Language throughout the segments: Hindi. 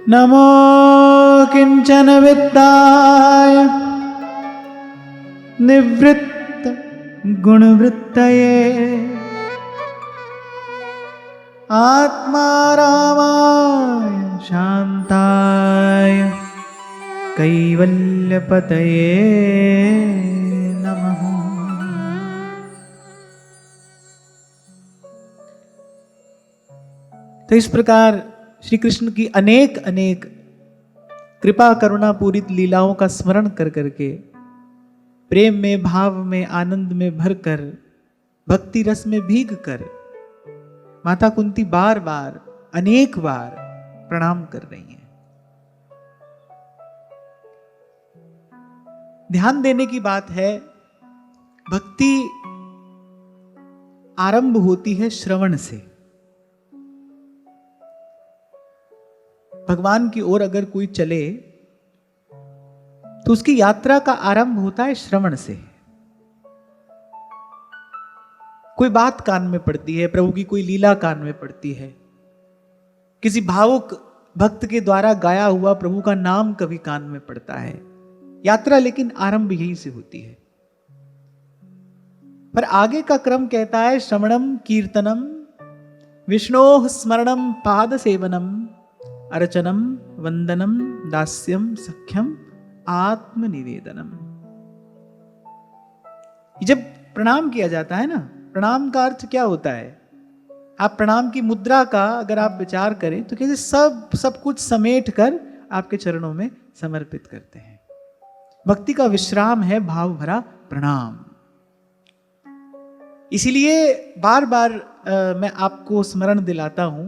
नमो किंचन विद्याय निवृत्त गुणवृत्तये आत्मारामाय शांताय कैवल्यपतये नमः। तो इस प्रकार श्री कृष्ण की अनेक अनेक कृपा करुणा पूरित लीलाओं का स्मरण कर करके प्रेम में, भाव में, आनंद में भरकर, भक्ति रस में भीग कर माता कुंती बार बार अनेक बार प्रणाम कर रही हैं। ध्यान देने की बात है, भक्ति आरंभ होती है श्रवण से। भगवान की ओर अगर कोई चले तो उसकी यात्रा का आरंभ होता है श्रवण से। कोई बात कान में पड़ती है, प्रभु की कोई लीला कान में पड़ती है, किसी भावुक भक्त के द्वारा गाया हुआ प्रभु का नाम कभी कान में पड़ता है। यात्रा लेकिन आरंभ यहीं से होती है। पर आगे का क्रम कहता है श्रवणम कीर्तनम विष्णोः स्मरणम पाद सेवनम अर्चनम वंदनम दास्यम सख्यम आत्मनिवेदनम। जब प्रणाम किया जाता है ना, प्रणाम का अर्थ क्या होता है? आप प्रणाम की मुद्रा का अगर आप विचार करें तो कैसे सब कुछ समेट कर आपके चरणों में समर्पित करते हैं। भक्ति का विश्राम है भाव भरा प्रणाम। इसीलिए बार बार मैं आपको स्मरण दिलाता हूं,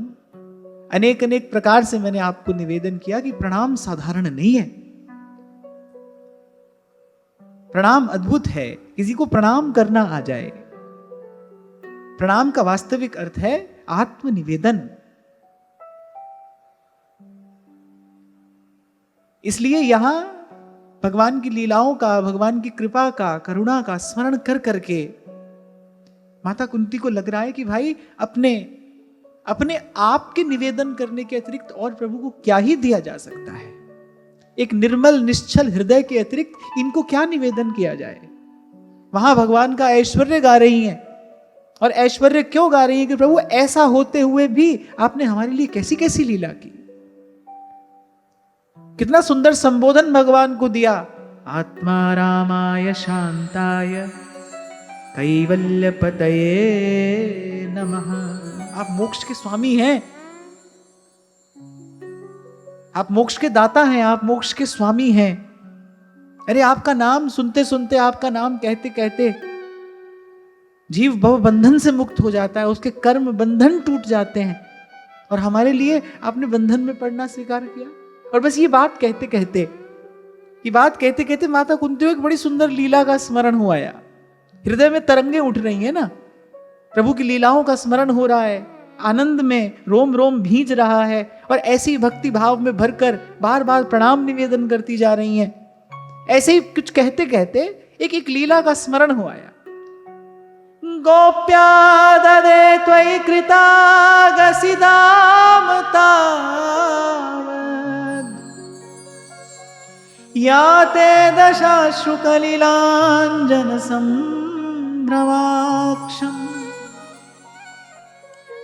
अनेक अनेक प्रकार से मैंने आपको निवेदन किया कि प्रणाम साधारण नहीं है, प्रणाम अद्भुत है। किसी को प्रणाम करना आ जाए। प्रणाम का वास्तविक अर्थ है आत्मनिवेदन। इसलिए यहां भगवान की लीलाओं का, भगवान की कृपा का, करुणा का स्मरण कर करके माता कुंती को लग रहा है कि भाई अपने आप के निवेदन करने के अतिरिक्त और प्रभु को क्या ही दिया जा सकता है। एक निर्मल निश्चल हृदय के अतिरिक्त इनको क्या निवेदन किया जाए। वहां भगवान का ऐश्वर्य गा रही हैं, और ऐश्वर्य क्यों गा रही है कि प्रभु ऐसा होते हुए भी आपने हमारे लिए कैसी कैसी लीला की। कितना सुंदर संबोधन भगवान को दिया, आत्मा रामाय शांताय कैवल्यपतये नमः। आप मोक्ष के स्वामी हैं, आप मोक्ष के दाता हैं, आप मोक्ष के स्वामी हैं। अरे आपका नाम सुनते सुनते, आपका नाम कहते कहते जीव भव बंधन से मुक्त हो जाता है, उसके कर्म बंधन टूट जाते हैं, और हमारे लिए आपने बंधन में पड़ना स्वीकार किया। और बस ये बात कहते कहते माता कुंती को एक बड़ी सुंदर लीला का स्मरण हो आया। हृदय में तरंगे उठ रही है ना, प्रभु की लीलाओं का स्मरण हो रहा है, आनंद में रोम रोम भींज रहा है, और ऐसी भक्ति भाव में भरकर बार बार प्रणाम निवेदन करती जा रही हैं। ऐसे ही कुछ कहते कहते एक लीला का स्मरण हो आया। गोप्या ददे त्वयि कृतागसिदाम तावद् याते दशाश्रुकलिलाञ्जन संभ्रमाक्षम्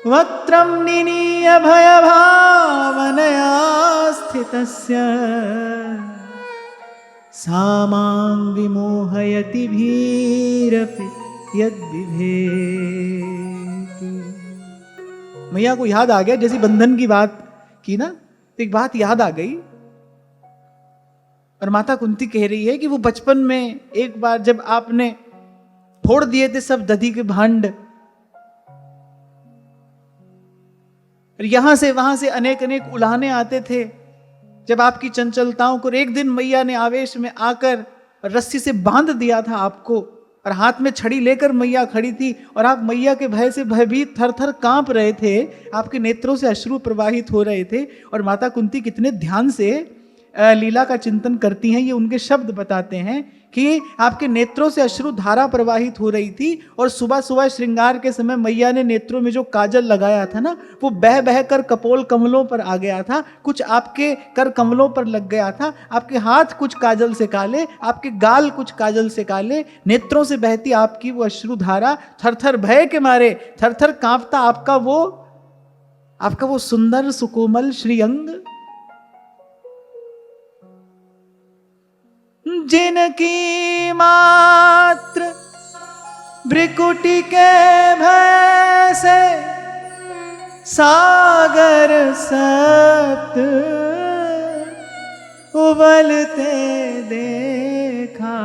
वक्त्रं निनीय भयभावनया स्थितस्य सा मां विमोहयति भीरपि यद्विभेति। मैया को याद आ गया, जैसी बंधन की बात की ना, तो एक बात याद आ गई। और माता कुंती कह रही है कि वो बचपन में एक बार जब आपने फोड़ दिए थे सब दधी के भांड, और यहां से वहां से अनेक अनेक उलाहने आते थे जब आपकी चंचलताओं को। एक दिन मैया ने आवेश में आकर रस्सी से बांध दिया था आपको, और हाथ में छड़ी लेकर मैया खड़ी थी, और आप मैया के भय से भयभीत थर थर कांप रहे थे, आपके नेत्रों से अश्रु प्रवाहित हो रहे थे। और माता कुंती कितने ध्यान से लीला का चिंतन करती हैं, ये उनके शब्द बताते हैं कि आपके नेत्रों से अश्रु धारा प्रवाहित हो रही थी और सुबह सुबह श्रृंगार के समय मैया ने नेत्रों में जो काजल लगाया था ना, वो बह बह कर कपोल कमलों पर आ गया था, कुछ आपके कर कमलों पर लग गया था, आपके हाथ कुछ काजल से काले, आपके गाल कुछ काजल से काले, नेत्रों से बहती आपकी वो अश्रु धारा, थरथर भय के मारे थरथर कांपता आपका वो सुंदर सुकोमल श्रीअंग। जिनकी मात्र भ्रिकुटी के भय से सागर सप्त उबलते देखा।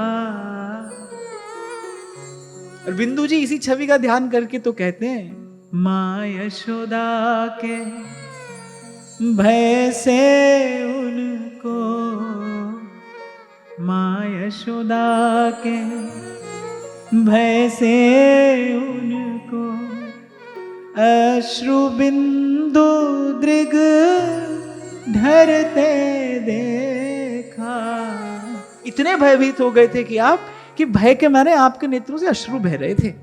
और बिंदु जी इसी छवि का ध्यान करके तो कहते हैं, मां यशोदा के भय से उनको, मां यशोदा के भय से उनको अश्रु बिंदु दृग ढरते देखा। इतने भयभीत हो गए थे कि भय के मारे आपके नेत्रों से अश्रु बह रहे थे।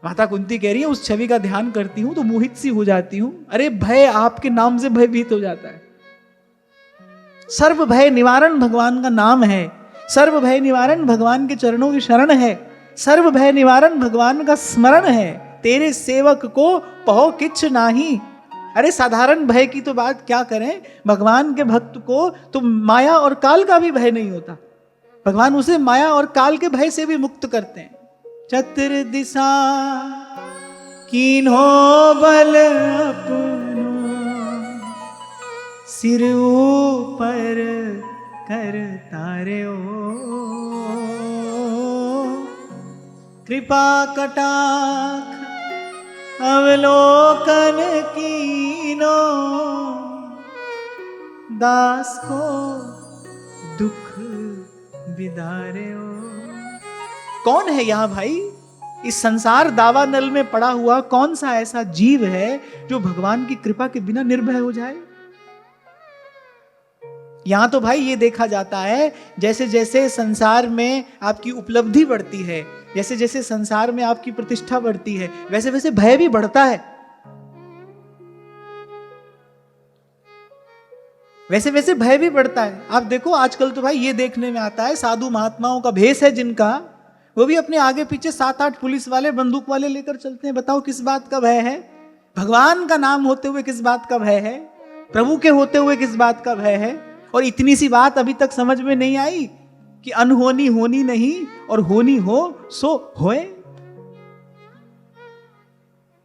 माता कुंती कह रही है, उस छवि का ध्यान करती हूं तो मोहित सी हो जाती हूं। अरे भय आपके नाम से भयभीत हो जाता है। सर्व भय निवारण भगवान का नाम है, सर्व भय निवारण भगवान के चरणों की शरण है, सर्व भय निवारण भगवान का स्मरण है। तेरे सेवक को पहो किच्छ नाही। अरे साधारण भय की तो बात क्या करें, भगवान के भक्त को तो माया और काल का भी भय नहीं होता। भगवान उसे माया और काल के भय से भी मुक्त करते हैं। चतुर दिशा कीन्हो बल अपनो, सिर ऊपर कर तारे ओ, कृपा कटाक्ष अवलोकन कीनो, दास को दुख विदारे ओ। कौन है यहां भाई इस संसार दावानल में पड़ा हुआ, कौन सा ऐसा जीव है जो भगवान की कृपा के बिना निर्भय हो जाए? यहां तो भाई ये देखा जाता है, जैसे जैसे संसार में आपकी उपलब्धि बढ़ती है, जैसे जैसे संसार में आपकी प्रतिष्ठा बढ़ती है, वैसे वैसे भय भी बढ़ता है, वैसे वैसे भय भी बढ़ता है। आप देखो आजकल तो भाई ये देखने में आता है, साधु महात्माओं का भेष है जिनका, वो भी अपने आगे पीछे 7-8 पुलिस वाले बंदूक वाले लेकर चलते हैं। बताओ किस बात का भय है? भगवान का नाम होते हुए किस बात का भय है? प्रभु के होते हुए किस बात का भय है? और इतनी सी बात अभी तक समझ में नहीं आई कि अनहोनी होनी नहीं और होनी हो सो होए।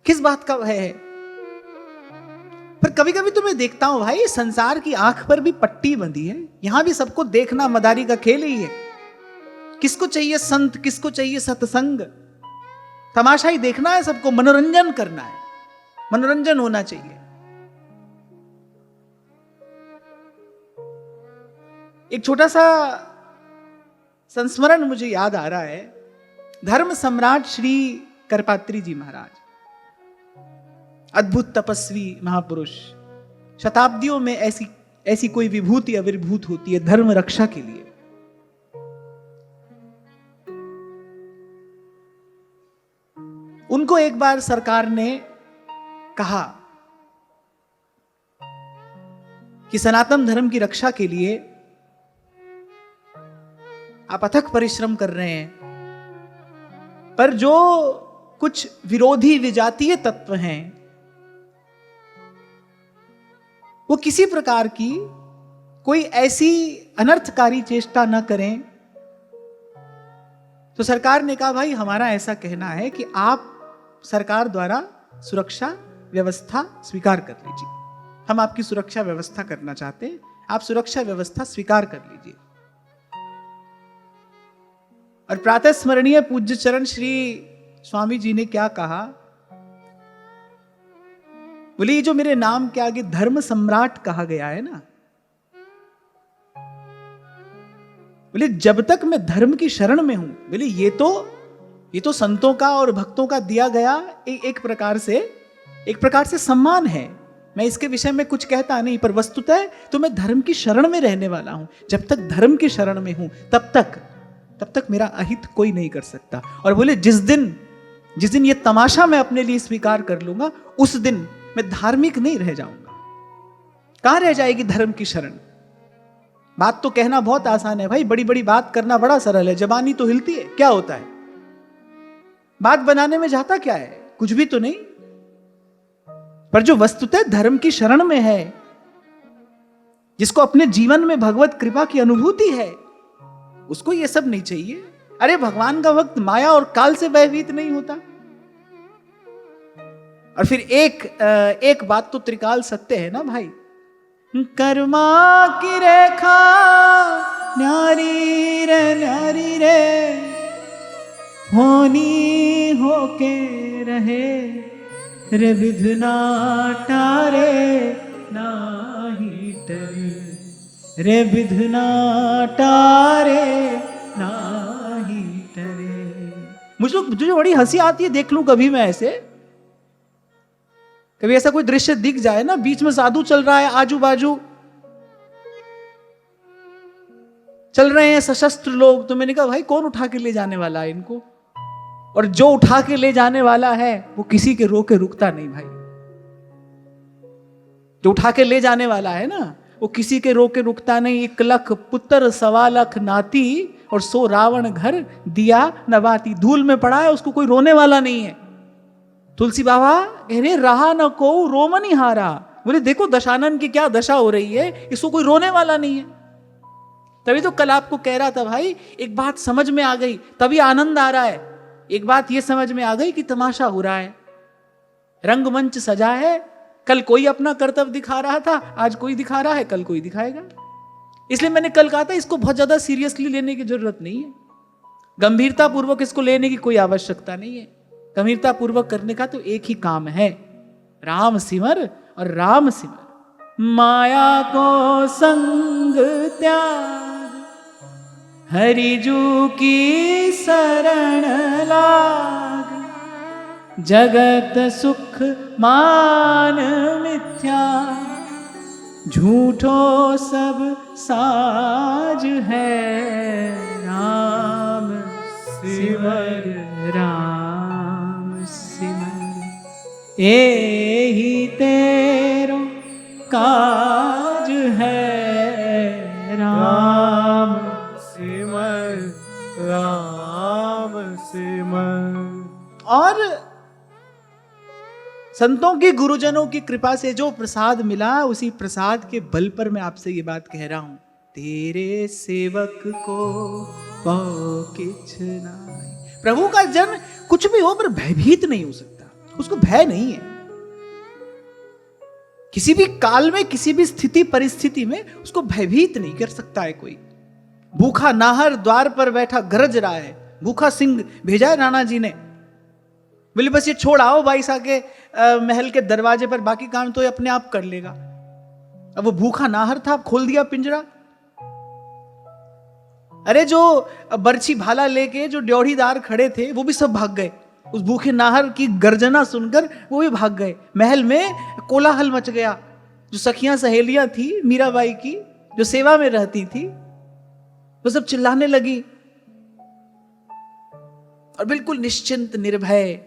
किस बात का भय है? पर कभी कभी तो मैं देखता हूं भाई, संसार की आंख पर भी पट्टी बंधी है, यहां भी सबको देखना मदारी का खेल ही है। किसको चाहिए संत, किसको चाहिए सत्संग, तमाशा ही देखना है सबको, मनोरंजन करना है, मनोरंजन होना चाहिए। एक छोटा सा संस्मरण मुझे याद आ रहा है। धर्म सम्राट श्री करपात्री जी महाराज, अद्भुत तपस्वी महापुरुष, शताब्दियों में ऐसी कोई विभूति आविर्भूत होती है धर्म रक्षा के लिए। उनको एक बार सरकार ने कहा कि सनातन धर्म की रक्षा के लिए आप अथक परिश्रम कर रहे हैं, पर जो कुछ विरोधी विजातीय तत्व हैं वो किसी प्रकार की कोई ऐसी अनर्थकारी चेष्टा न करें। तो सरकार ने कहा भाई हमारा ऐसा कहना है कि आप सरकार द्वारा सुरक्षा व्यवस्था स्वीकार कर लीजिए, हम आपकी सुरक्षा व्यवस्था करना चाहते हैं, आप सुरक्षा व्यवस्था स्वीकार कर लीजिए। और प्रातः स्मरणीय पूज्य चरण श्री स्वामी जी ने क्या कहा, बोले ये जो मेरे नाम के आगे धर्म सम्राट कहा गया है ना, बोले जब तक मैं धर्म की शरण में हूं, बोले ये तो संतों का और भक्तों का दिया गया एक प्रकार से सम्मान है। मैं इसके विषय में कुछ कहता नहीं, पर वस्तुतः तो मैं धर्म की शरण में रहने वाला हूं। जब तक धर्म की शरण में हूं तब तक मेरा अहित कोई नहीं कर सकता। और बोले जिस दिन ये तमाशा मैं अपने लिए स्वीकार कर लूंगा, उस दिन मैं धार्मिक नहीं रह जाऊंगा। कहां रह जाएगी धर्म की शरण? बात तो कहना बहुत आसान है भाई, बड़ी बड़ी बात करना बड़ा सरल है। जबानी तो हिलती है, क्या होता है? बात बनाने में जाता क्या है? कुछ भी तो नहीं। पर जो वस्तुतः धर्म की शरण में है, जिसको अपने जीवन में भगवत कृपा की अनुभूति है, उसको ये सब नहीं चाहिए। अरे भगवान का भक्त माया और काल से भयभीत नहीं होता। और फिर एक बात तो त्रिकाल सत्य है ना भाई, कर्मा की रेखा न्यारी रे होनी होके रहे रे विधना टारे नाही टरे रे विधना टारे नाही टरे। मुझे बड़ी हंसी आती है, देख लूं कभी मैं ऐसे, कभी ऐसा कोई दृश्य दिख जाए ना, बीच में साधु चल रहा है, आजू बाजू चल रहे हैं सशस्त्र लोग, तो मैंने कहा भाई कौन उठा के ले जाने वाला है इनको? और जो उठा के ले जाने वाला है वो किसी के रोके रुकता नहीं भाई। जो उठा के ले जाने वाला है ना, वो किसी के रोके रुकता नहीं। 1 लाख पुत्र 1.25 लाख नाती और 100 रावण घर दिया नवाती। धूल में पड़ा है, उसको कोई रोने वाला नहीं है। तुलसी बाबा कह रहे रहा न को रोमनी हारा। बोले देखो दशानन की क्या दशा हो रही है, इसको कोई रोने वाला नहीं है। तभी तो कल आपको कह रहा था भाई, एक बात समझ में आ गई, तभी आनंद आ रहा है। एक बात ये समझ में आ गई कि तमाशा हो रहा है, रंगमंच सजा है। कल कोई अपना कर्तव्य दिखा रहा था, आज कोई दिखा रहा है, कल कोई दिखाएगा। इसलिए मैंने कल कहा था इसको बहुत ज्यादा सीरियसली लेने की जरूरत नहीं है, गंभीरता पूर्वक इसको लेने की कोई आवश्यकता नहीं है। गंभीरता पूर्वक करने का तो एक ही काम है, राम सिमर और राम सिमर। माया को संग त्याग हरिजू की शरण लाग। जगत सुख मान मिथ्या झूठो सब साज है। राम सिमर राम सिमर एही तेरो काज है। राम सिमर राम सिमर। और संतों की गुरुजनों की कृपा से जो प्रसाद मिला, उसी प्रसाद के बल पर मैं आपसे ये बात कह रहा हूं, तेरे सेवक को पाओ किछ नाई। प्रभु का जन कुछ भी हो पर भयभीत नहीं हो सकता, उसको भय नहीं है। किसी भी काल में, किसी भी स्थिति परिस्थिति में उसको भयभीत नहीं कर सकता है कोई। भूखा नाहर द्वार पर बैठा गरज रहा है, भूखा सिंह भेजा है राणा जी ने, बोले बस ये छोड़ आओ भाई साहब के महल के दरवाजे पर, बाकी काम तो ये अपने आप कर लेगा। अब वो भूखा नाहर था, खोल दिया पिंजरा। अरे जो बर्छी भाला लेके जो ड्योढ़ीदार खड़े थे वो भी सब भाग गए, उस भूखे नाहर की गर्जना सुनकर वो भी भाग गए। महल में कोलाहल मच गया। जो सखियां सहेलियां थी मीराबाई की, जो सेवा में रहती थी, वो सब चिल्लाने लगी और बिल्कुल निश्चिंत निर्भय,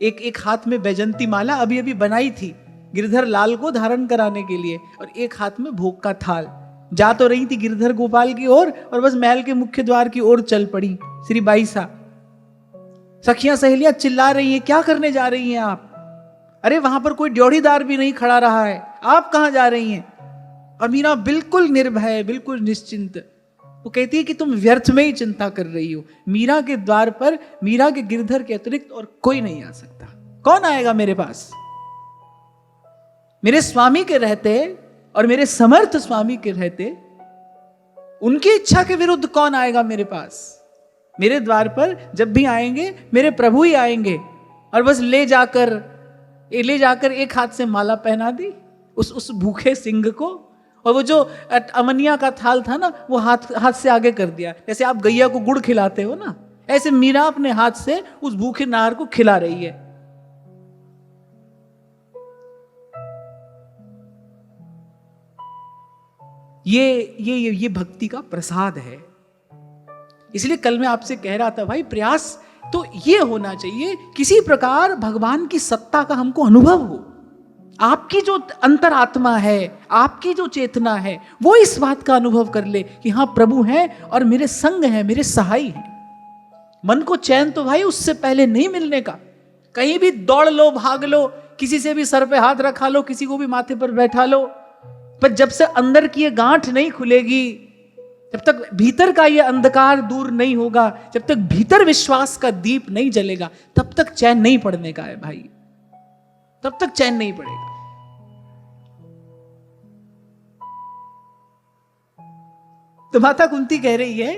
एक हाथ में बैजंती माला अभी अभी बनाई थी गिरधर लाल को धारण कराने के लिए, और एक हाथ में भोग का थाल। जा तो रही थी गिरधर गोपाल की ओर और बस महल के मुख्य द्वार की ओर चल पड़ी श्री बाईसा। सखियां सहेलियां चिल्ला रही हैं, क्या करने जा रही हैं आप? अरे वहां पर कोई ड्योढ़ीदार भी नहीं खड़ा रहा है, आप कहां जा रही हैं? और मीरा बिल्कुल निर्भय, बिल्कुल निश्चिंत, वो कहती है कि तुम व्यर्थ में ही चिंता कर रही हो। मीरा के द्वार पर मीरा के गिरधर के अतिरिक्त और कोई नहीं आ सकता। कौन आएगा मेरे पास? मेरे स्वामी के रहते और मेरे समर्थ स्वामी के रहते, उनकी इच्छा के विरुद्ध कौन आएगा मेरे पास? मेरे द्वार पर जब भी आएंगे मेरे प्रभु ही आएंगे। और बस ले जाकर एक हाथ से माला पहना दी उस भूखे सिंह को, और वो जो अमनिया का थाल था ना, वो हाथ से आगे कर दिया। जैसे आप गैया को गुड़ खिलाते हो ना, ऐसे मीरा अपने हाथ से उस भूखे नार को खिला रही है। ये भक्ति का प्रसाद है। इसलिए कल मैं आपसे कह रहा था भाई, प्रयास तो ये होना चाहिए किसी प्रकार भगवान की सत्ता का हमको अनुभव हो। आपकी जो अंतरात्मा है, आपकी जो चेतना है, वो इस बात का अनुभव कर ले कि हाँ प्रभु हैं और मेरे संग हैं, मेरे सहाय हैं। मन को चैन तो भाई उससे पहले नहीं मिलने का। कहीं भी दौड़ लो, भाग लो, किसी से भी सर पे हाथ रखा लो, किसी को भी माथे पर बैठा लो, पर जब से अंदर की ये गांठ नहीं खुलेगी, जब तक भीतर का ये अंधकार दूर नहीं होगा, जब तक भीतर विश्वास का दीप नहीं जलेगा, तब तक चैन नहीं पड़ने का है भाई, तब तक चैन नहीं पड़ेगा। तो माता कुंती कह रही है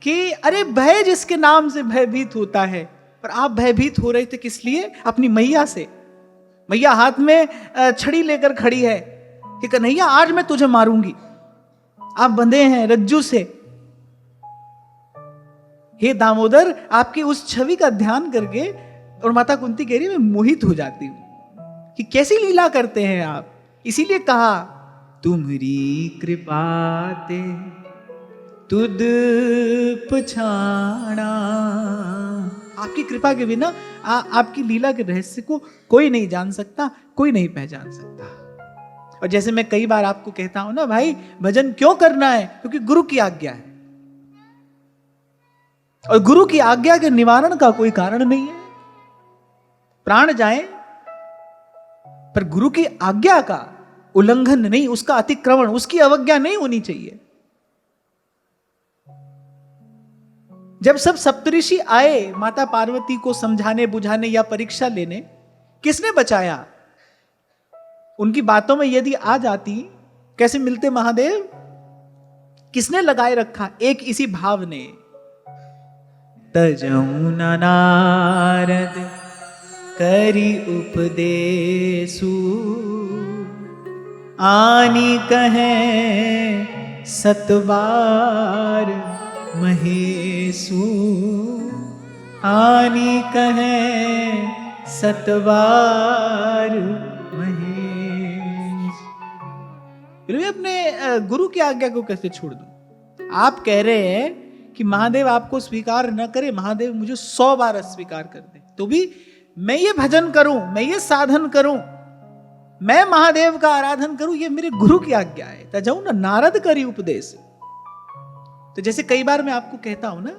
कि अरे भय जिसके नाम से भयभीत होता है, पर आप भयभीत हो रहे थे किस लिए? अपनी मैया से। मैया हाथ में छड़ी लेकर खड़ी है कि कन्हैया आज मैं तुझे मारूंगी, आप बंधे हैं रज्जू से। हे दामोदर, आपकी उस छवि का ध्यान करके, और माता कुंती कह रही है मैं मोहित हो जाती हूं कि कैसी लीला करते हैं आप। इसीलिए कहा तुम्हारी कृपा ते तुद पछाना। आपकी कृपा के बिना आपकी लीला के रहस्य को कोई नहीं जान सकता, कोई नहीं पहचान सकता। और जैसे मैं कई बार आपको कहता हूं ना भाई, भजन क्यों करना है? क्योंकि गुरु की आज्ञा है, और गुरु की आज्ञा के निवारण का कोई कारण नहीं है। प्राण जाए पर गुरु की आज्ञा का उल्लंघन नहीं, उसका अतिक्रमण, उसकी अवज्ञा नहीं होनी चाहिए। जब सब सप्तऋषि आए माता पार्वती को समझाने बुझाने या परीक्षा लेने, किसने बचाया? उनकी बातों में यदि आ जाती, कैसे मिलते महादेव? किसने लगाए रखा? एक इसी भाव ने, तजऊ नारद करी उपदेशु, आनी कहे सतबार महेशु, आनी कहे सतबार महेश। अपने गुरु की आज्ञा को कैसे छोड़ दूं? आप कह रहे हैं कि महादेव आपको स्वीकार न करे, महादेव मुझे 100 बार अस्वीकार कर दे, तो भी मैं ये भजन करूं, मैं ये साधन करूं, मैं महादेव का आराधन करूं, ये मेरे गुरु की आज्ञा है। तजऊ ना नारद करी उपदेश। तो जैसे कई बार मैं आपको कहता हूं ना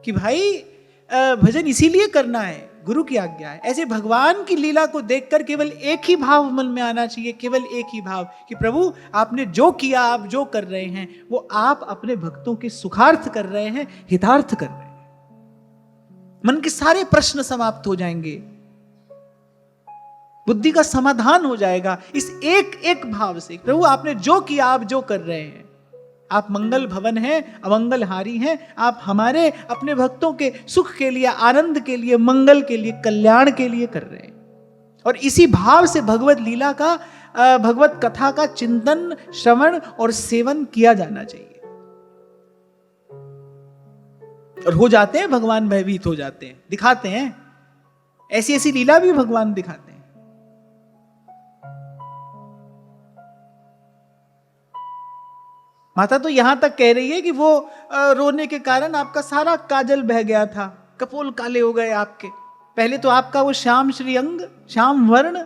कि भाई भजन इसीलिए करना है, गुरु की आज्ञा है। ऐसे भगवान की लीला को देखकर केवल एक ही भाव मन में आना चाहिए, केवल एक ही भाव कि प्रभु आपने जो किया, आप जो कर रहे हैं, वो आप अपने भक्तों के सुखार्थ कर रहे हैं, हितार्थ कर रहे हैं। मन के सारे प्रश्न समाप्त हो जाएंगे, बुद्धि का समाधान हो जाएगा इस एक एक भाव से। प्रभु आपने जो किया, आप जो कर रहे हैं, आप मंगल भवन हैं, अमंगलहारी हैं, आप हमारे अपने भक्तों के सुख के लिए, आनंद के लिए, मंगल के लिए, कल्याण के लिए कर रहे हैं। और इसी भाव से भगवत लीला का, भगवत कथा का चिंतन, श्रवण और सेवन किया जाना चाहिए। और हो जाते हैं भगवान भयभीत हो जाते हैं, दिखाते हैं ऐसी ऐसी लीला भी भगवान दिखाते हैं। माता तो यहां तक कह रही है कि वो रोने के कारण आपका सारा काजल बह गया था, कपोल काले हो गए आपके। पहले तो आपका वो श्याम श्री अंग, श्याम वर्ण,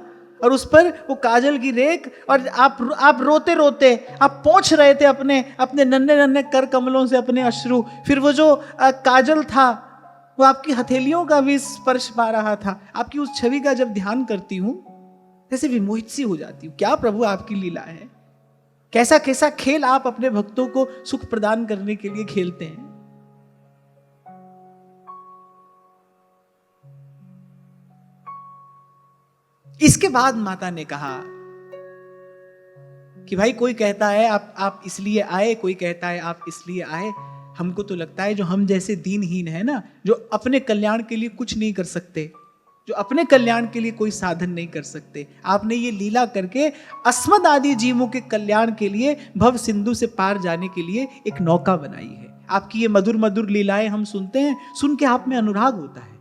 और उस पर वो काजल की रेख, और आप रोते रोते आप पोंछ रहे थे अपने अपने नन्हे नन्हे कर कमलों से अपने अश्रु। फिर वो जो काजल था वो आपकी हथेलियों का भी स्पर्श पा रहा था। आपकी उस छवि का जब ध्यान करती हूं जैसे विमोहित सी हो जाती हूं। क्या प्रभु आपकी लीला है, कैसा कैसा खेल आप अपने भक्तों को सुख प्रदान करने के लिए खेलते हैं। इसके बाद माता ने कहा कि भाई कोई कहता है आप इसलिए आए, कोई कहता है आप इसलिए आए। हमको तो लगता है जो हम जैसे दीनहीन है ना, जो अपने कल्याण के लिए कुछ नहीं कर सकते, जो अपने कल्याण के लिए कोई साधन नहीं कर सकते, आपने ये लीला करके अस्मद आदि जीवों के कल्याण के लिए, भव सिंधु से पार जाने के लिए एक नौका बनाई है। आपकी ये मधुर मधुर लीलाएं हम सुनते हैं, सुन के आप में अनुराग होता है।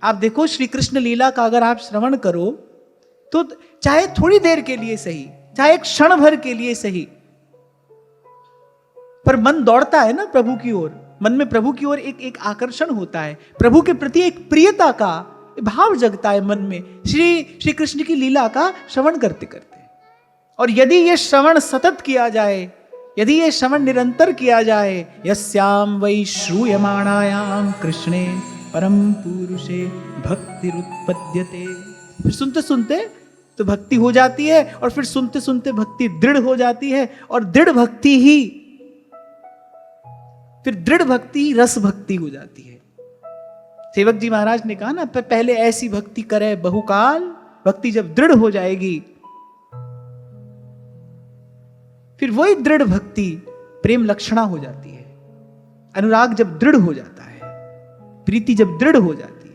आप देखो श्री कृष्ण लीला का अगर आप श्रवण करो तो चाहे थोड़ी देर के लिए सही, चाहे एक क्षण भर के लिए सही, पर मन दौड़ता है ना प्रभु की ओर, मन में प्रभु की ओर एक आकर्षण होता है, प्रभु के प्रति एक प्रियता का भाव जगता है मन में, श्री कृष्ण की लीला का श्रवण करते करते। और यदि ये श्रवण सतत किया जाए, यदि ये श्रवण निरंतर किया जाए, यस्याम वै श्रूयमाणायाम कृष्णे परम पुरुषे भक्तिरुत्पद्यते, फिर सुनते सुनते तो भक्ति हो जाती है, और फिर सुनते सुनते भक्ति दृढ़ हो जाती है, और दृढ़ भक्ति ही फिर दृढ़ भक्ति ही रस भक्ति हो जाती है। सेवक जी महाराज ने कहा ना, पहले ऐसी भक्ति करे बहुकाल, भक्ति जब दृढ़ हो जाएगी फिर वही दृढ़ भक्ति प्रेम लक्षणा हो जाती है। अनुराग जब दृढ़ हो जाता है, प्रीति जब दृढ़ हो जाती है।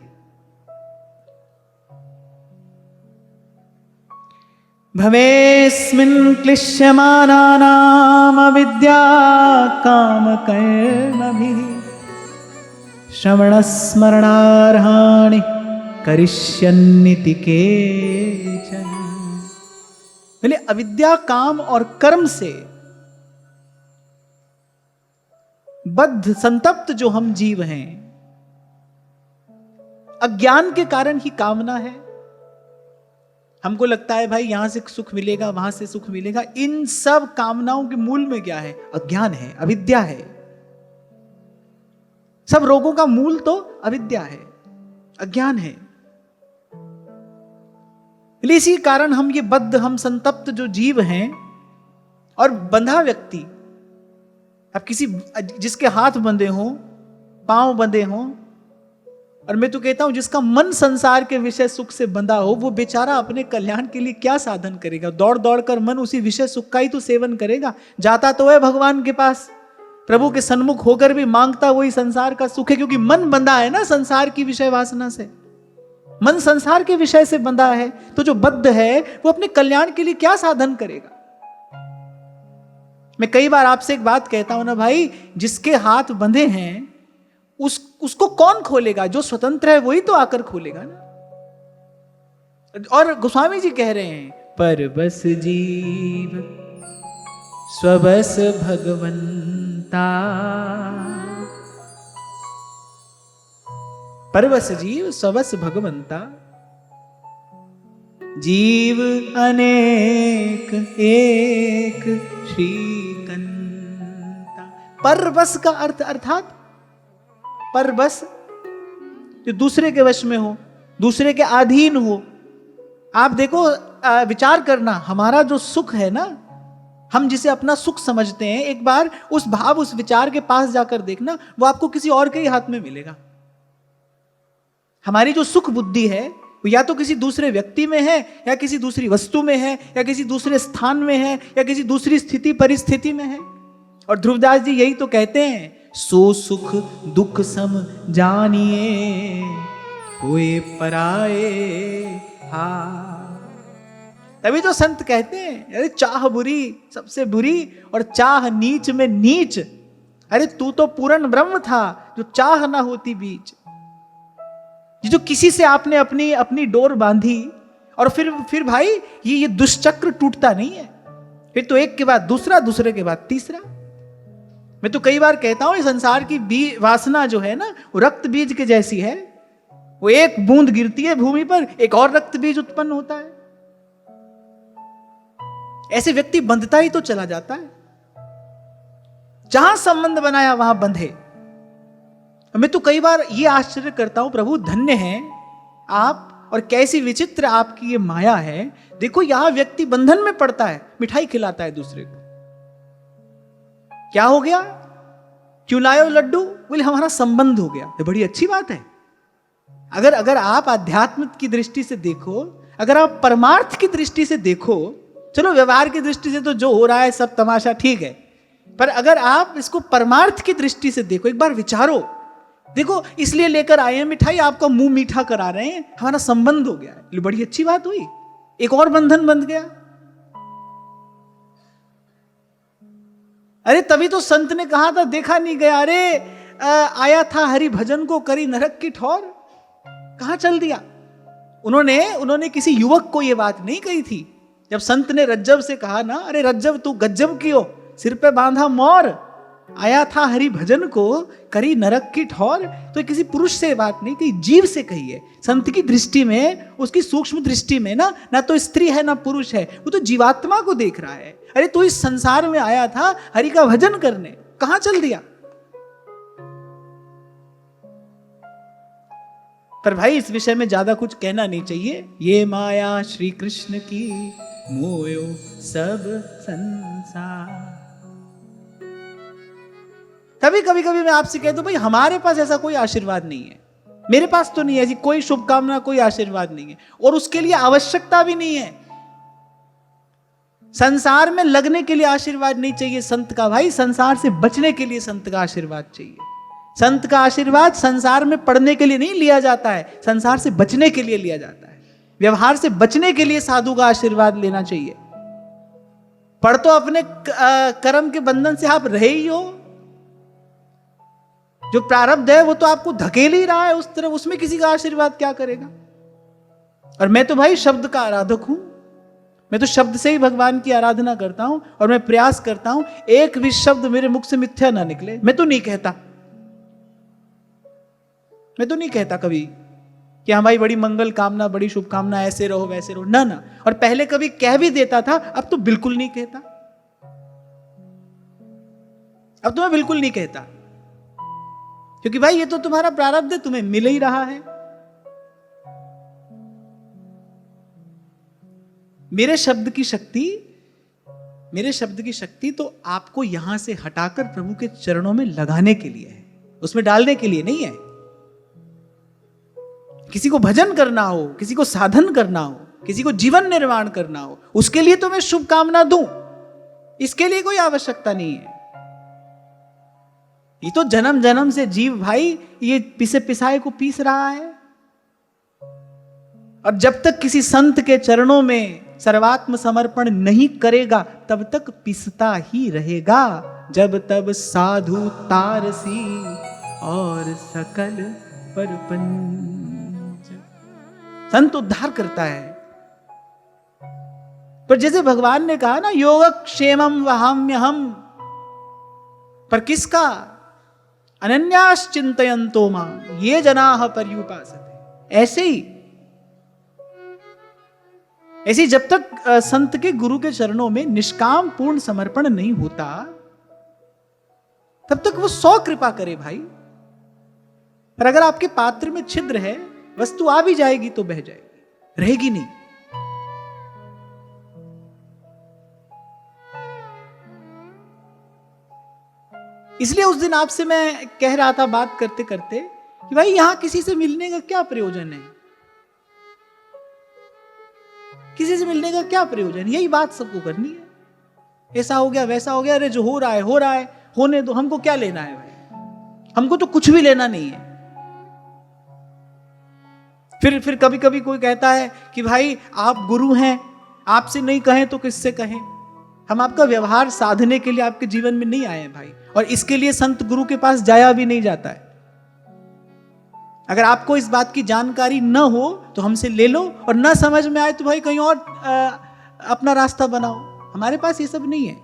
भवेस्मिन् क्लिश्यमानानाम् अविद्या काम कर्मभिः श्रवणस्मरणार्हाणि करिष्यन्निति केचन। बोले अविद्या काम और कर्म से बद्ध संतप्त जो हम जीव हैं, अज्ञान के कारण ही कामना है। हमको लगता है भाई यहां से सुख मिलेगा, वहां से सुख मिलेगा। इन सब कामनाओं के मूल में क्या है? अज्ञान है, अविद्या है। सब रोगों का मूल तो अविद्या है, अज्ञान है। इसी कारण हम ये बद्ध, हम संतप्त जो जीव हैं, और बंधा व्यक्ति, अब किसी जिसके हाथ बंधे हों, पांव बंधे हों, और मैं तो कहता हूं जिसका मन संसार के विषय सुख से बंधा हो, वो बेचारा अपने कल्याण के लिए क्या साधन करेगा? दौड़ दौड़ कर मन उसी विषय सुख का ही तो सेवन करेगा। जाता तो है भगवान के पास, प्रभु के सन्मुख होकर भी मांगता वही संसार का सुख है, क्योंकि मन बंधा है ना संसार की विषय वासना से। मन संसार के विषय से बंधा है, तो जो बद्ध है वो अपने कल्याण के लिए क्या साधन करेगा? मैं कई बार आपसे एक बात कहता हूं ना भाई, जिसके हाथ बंधे हैं उसको कौन खोलेगा? जो स्वतंत्र है वही तो आकर खोलेगा ना। और गोस्वामी जी कह रहे हैं, पर बस जीव स्वबस भगवंता, परवस जीव स्वबस भगवंता, जीव अनेक एक श्रीकंता। परवश का अर्थ अर्थात परवश जो दूसरे के वश में हो, दूसरे के अधीन हो। आप देखो, विचार करना, हमारा जो सुख है ना, हम जिसे अपना सुख समझते हैं, एक बार उस भाव, उस विचार के पास जाकर देखना, वो आपको किसी और के ही हाथ में मिलेगा। हमारी जो सुख बुद्धि है वो या तो किसी दूसरे व्यक्ति में है, या किसी दूसरी वस्तु में है, या किसी दूसरे स्थान में है, या किसी दूसरी स्थिति परिस्थिति में है। और ध्रुवदास जी यही तो कहते हैं, सो सुख दुख सम जानिए होए पराए हाथ। तभी तो संत कहते हैं, अरे चाह बुरी सबसे बुरी और चाह नीच में नीच। अरे तू तो पूर्ण ब्रह्म था, जो चाह ना होती बीच। जो किसी से आपने अपनी अपनी डोर बांधी, और फिर भाई ये दुष्चक्र टूटता नहीं है, फिर तो एक के बाद दूसरा, दूसरे के बाद तीसरा। मैं तो कई बार कहता हूं, इस संसार की वासना जो है ना, वो रक्त बीज के जैसी है। वो एक बूंद गिरती है भूमि पर, एक और रक्त बीज उत्पन्न होता है। ऐसे व्यक्ति बंधता ही तो चला जाता है। जहां संबंध बनाया वहां बंधे। मैं तो कई बार ये आश्चर्य करता हूं, प्रभु धन्य हैं आप, और कैसी विचित्र आपकी ये माया है। देखो यहां व्यक्ति बंधन में पड़ता है, मिठाई खिलाता है दूसरे को। क्या हो गया? क्यों लाए हो लड्डू? बोले हमारा संबंध हो गया। ये बड़ी अच्छी बात है। अगर आप आध्यात्म की दृष्टि से देखो, अगर आप परमार्थ की दृष्टि से देखो, चलो व्यवहार की दृष्टि से तो जो हो रहा है सब तमाशा ठीक है, पर अगर आप इसको परमार्थ की दृष्टि से देखो, एक बार विचारो। देखो इसलिए लेकर आए हैं मिठाई, आपका मुंह मीठा करा रहे हैं, हमारा संबंध हो गया है। बड़ी अच्छी बात हुई, एक और बंधन बंध गया। अरे तभी तो संत ने कहा था, देखा नहीं गया, अरे आया था हरि भजन को करी नरक की ठौर। कहां चल दिया? उन्होंने किसी युवक को यह बात नहीं कही थी। जब संत ने रज्जब से कहा ना, अरे रज्जब तू गज्जब क्यों, सिर पे बांधा मोर, आया था हरि भजन को, करी नरक की ठौर। तो ये किसी पुरुष से बात नहीं, कि जीव से कही है। संत की दृष्टि में, उसकी सूक्ष्म दृष्टि में ना तो स्त्री है ना पुरुष है, वो तो जीवात्मा को देख रहा है। अरे तू इस संसार में आया था हरि का भजन करने, कहां चल दिया? पर भाई इस विषय में ज्यादा कुछ कहना नहीं चाहिए। ये माया श्री कृष्ण की, मोयो सब संसार। तभी कभी कभी मैं आपसे कहता हूं भाई हमारे पास ऐसा कोई आशीर्वाद नहीं है, मेरे पास तो नहीं है ऐसी कोई शुभकामना, कोई आशीर्वाद नहीं है, और उसके लिए आवश्यकता भी नहीं है। संसार में लगने के लिए आशीर्वाद नहीं चाहिए संत का भाई, संसार से बचने के लिए संत का आशीर्वाद चाहिए। संत का आशीर्वाद संसार में पढ़ने के लिए नहीं लिया जाता है, संसार से बचने के लिए लिया जाता है। व्यवहार से बचने के लिए साधु का आशीर्वाद लेना चाहिए। पढ़ तो अपने कर्म के बंधन से आप रहे ही हो, जो प्रारब्ध है वो तो आपको धकेल ही रहा है उस तरफ, उसमें किसी का आशीर्वाद क्या करेगा? और मैं तो भाई शब्द का आराधक हूं, मैं तो शब्द से ही भगवान की आराधना करता हूं, और मैं प्रयास करता हूं एक भी शब्द मेरे मुख से मिथ्या ना निकले। मैं तो नहीं कहता कभी कि हाँ भाई बड़ी मंगल कामना, बड़ी शुभकामना, ऐसे रहो वैसे रहो, ना। और पहले कभी कह भी देता था, अब तो बिल्कुल नहीं कहता। अब तो मैं बिल्कुल नहीं कहता, क्योंकि भाई ये तो तुम्हारा प्रारब्ध है, तुम्हें मिल ही रहा है। मेरे शब्द की शक्ति तो आपको यहां से हटाकर प्रभु के चरणों में लगाने के लिए है, उसमें डालने के लिए नहीं है। किसी को भजन करना हो, किसी को साधन करना हो, किसी को जीवन निर्माण करना हो, उसके लिए तो मैं शुभकामना दूं, इसके लिए कोई आवश्यकता नहीं है। ये तो जन्म जन्म से जीव भाई ये पिसे पिसाए को पीस रहा है, और जब तक किसी संत के चरणों में सर्वात्म समर्पण नहीं करेगा तब तक पिसता ही रहेगा। जब तब साधु तारसी और सकल परपंच। संत उद्धार करता है। पर जैसे भगवान ने कहा ना, योगक्षेमम वहाम्यहम, पर किसका? अनन्यास चिंतयन्तो मां ये जनाः पर्युपासते। ऐसे ही जब तक संत के गुरु के चरणों में निष्काम पूर्ण समर्पण नहीं होता तब तक वो 100 कृपा करे भाई। पर अगर आपके पात्र में छिद्र है, वस्तु आ भी जाएगी तो बह जाएगी, रहेगी नहीं। इसलिए उस दिन आपसे मैं कह रहा था बात करते करते कि भाई यहां किसी से मिलने का क्या प्रयोजन है, किसी से मिलने का क्या प्रयोजन? यही बात सबको करनी है। ऐसा हो गया वैसा हो गया, अरे जो हो रहा है होने दो, हमको क्या लेना है भाई, हमको तो कुछ भी लेना नहीं है। फिर कभी कभी कोई कहता है कि भाई आप गुरु हैं, आपसे नहीं कहें तो किससे कहें? हम आपका व्यवहार साधने के लिए आपके जीवन में नहीं आए हैं भाई, और इसके लिए संत गुरु के पास जाया भी नहीं जाता है। अगर आपको इस बात की जानकारी न हो तो हमसे ले लो, और न समझ में आए तो भाई कहीं और अपना रास्ता बनाओ। हमारे पास ये सब नहीं है।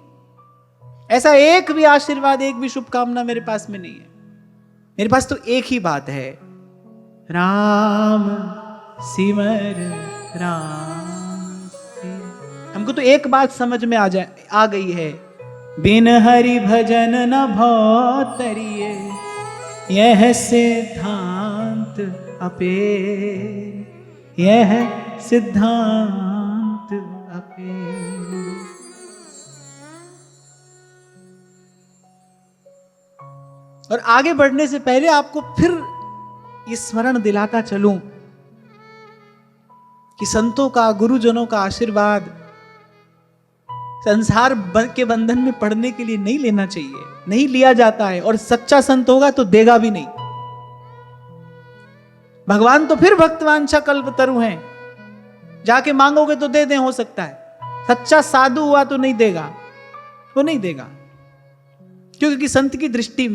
ऐसा एक भी आशीर्वाद, एक भी शुभकामना मेरे पास में नहीं है। मेरे पास तो एक ही बात है, राम सिमर राम सिमर। हमको तो एक बात समझ में आ गई है, बिन हरि भजन न भौतरिये, यह सिद्धांत अपे, यह सिद्धांत अपे। और आगे बढ़ने से पहले आपको फिर ये स्मरण दिलाता चलूं कि संतों का, गुरुजनों का आशीर्वाद संसार के बंधन में पड़ने के लिए नहीं लेना चाहिए, नहीं लिया जाता है। और सच्चा संत होगा तो देगा भी नहीं। भगवान तो फिर भक्तवांछा कल्पतरु हैं, जाके मांगोगे तो दे दें, हो सकता है। सच्चा साधु हुआ तो नहीं देगा, वो नहीं देगा। क्योंकि संत की दृष्टि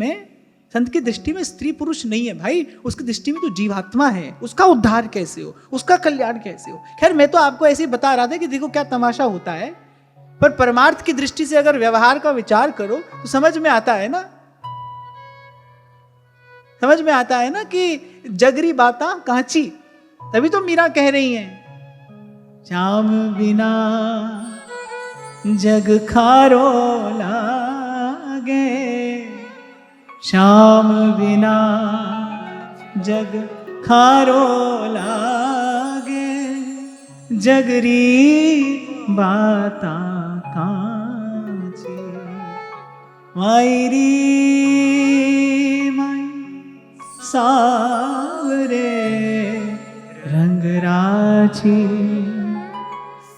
में स्त्री पुरुष नहीं है भाई, उसकी दृष्टि में तो जीवात्मा है। उसका उद्धार कैसे हो, उसका कल्याण कैसे हो? खैर मैं तो आपको ऐसे ही बता रहा था कि देखो क्या तमाशा होता है। पर परमार्थ की दृष्टि से अगर व्यवहार का विचार करो तो समझ में आता है ना समझ में आता है ना कि जगरी बाता कांची, तभी तो मीरा कह रही हैं श्याम बिना जग खारो लागे, श्याम बिना जग खारो लागे, जगरी बाता कांची, मायरी माई सावरे रंग राची,